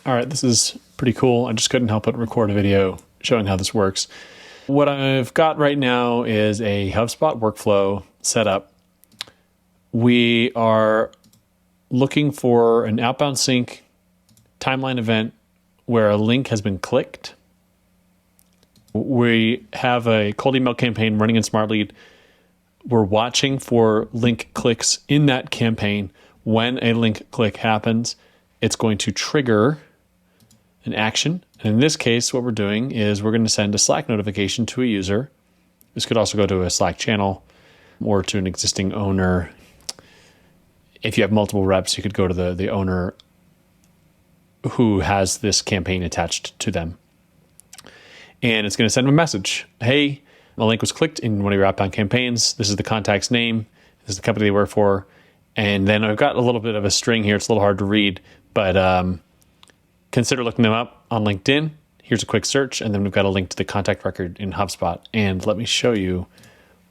All right, this is pretty cool. I just couldn't help but record a video showing how this works. What I've got right now is a HubSpot workflow set up. We are looking for an OutboundSync timeline event where a link has been clicked. We have a cold email campaign running in Smartlead. We're watching for link clicks in that campaign. When a link click happens, it's going to trigger an action. And in this case, what we're doing is we're going to send a Slack notification to a user. This could also go to a Slack channel or to an existing owner. If you have multiple reps, you could go to the owner who has this campaign attached to them. And it's going to send them a message. Hey, a link was clicked in one of your outbound campaigns. This is the contact's name. This is the company they work for. And then I've got a little bit of a string here. It's a little hard to read, but consider looking them up on LinkedIn. Here's a quick search, and then we've got a link to the contact record in HubSpot. And let me show you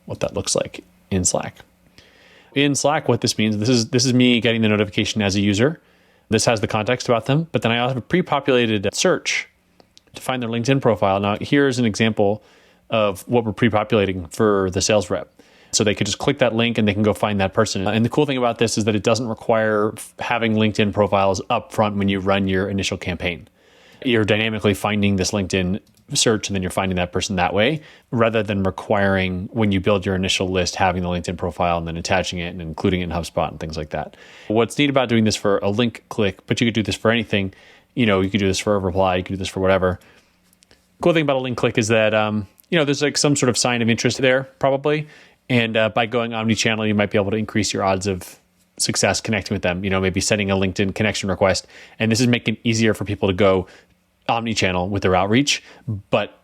what that looks like in Slack. In Slack, what this means, this is me getting the notification as a user. This has the context about them, but then I also have a pre-populated search to find their LinkedIn profile. Now, here's an example of what we're pre-populating for the sales rep. So they could just click that link and they can go find that person. And the cool thing about this is that it doesn't require having LinkedIn profiles up front when you run your initial campaign. You're dynamically finding this LinkedIn search and then you're finding that person that way, rather than requiring, when you build your initial list, having the LinkedIn profile and then attaching it and including it in HubSpot and things like that. What's neat about doing this for a link click, but you could do this for anything. You could do this for a reply, you could do this for whatever. Cool thing about a link click is that, there's like some sort of sign of interest there probably. And by going omni-channel, you might be able to increase your odds of success connecting with them, maybe sending a LinkedIn connection request. And this is making it easier for people to go omni-channel with their outreach, but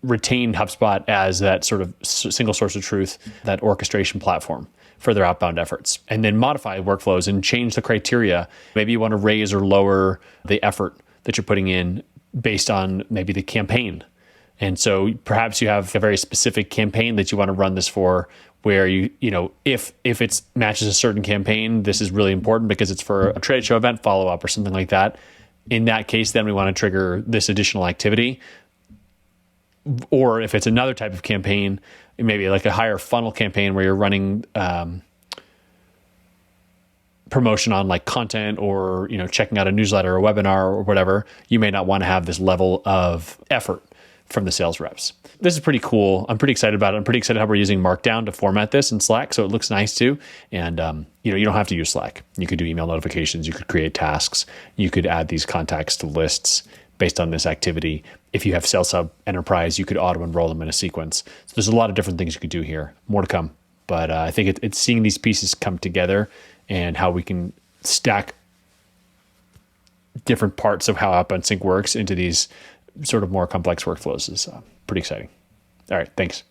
retain HubSpot as that sort of single source of truth, that orchestration platform for their outbound efforts. And then modify workflows and change the criteria. Maybe you want to raise or lower the effort that you're putting in based on maybe the campaign. And so perhaps you have a very specific campaign that you want to run this for, where if it matches a certain campaign, this is really important because it's for a trade show event follow-up or something like that. In that case, then we want to trigger this additional activity. Or if it's another type of campaign, maybe like a higher funnel campaign where you're running promotion on like content or checking out a newsletter or a webinar or whatever, you may not want to have this level of effort from the sales reps. This is pretty cool. I'm pretty excited about it. I'm pretty excited how we're using Markdown to format this in Slack, so it looks nice too. And you don't have to use Slack. You could do email notifications. You could create tasks. You could add these contacts to lists based on this activity. If you have Sales Hub Enterprise, you could auto-enroll them in a sequence. So there's a lot of different things you could do here. More to come. But I think it's seeing these pieces come together and how we can stack different parts of how OutboundSync works into these sort of more complex workflows is pretty exciting. All right, thanks.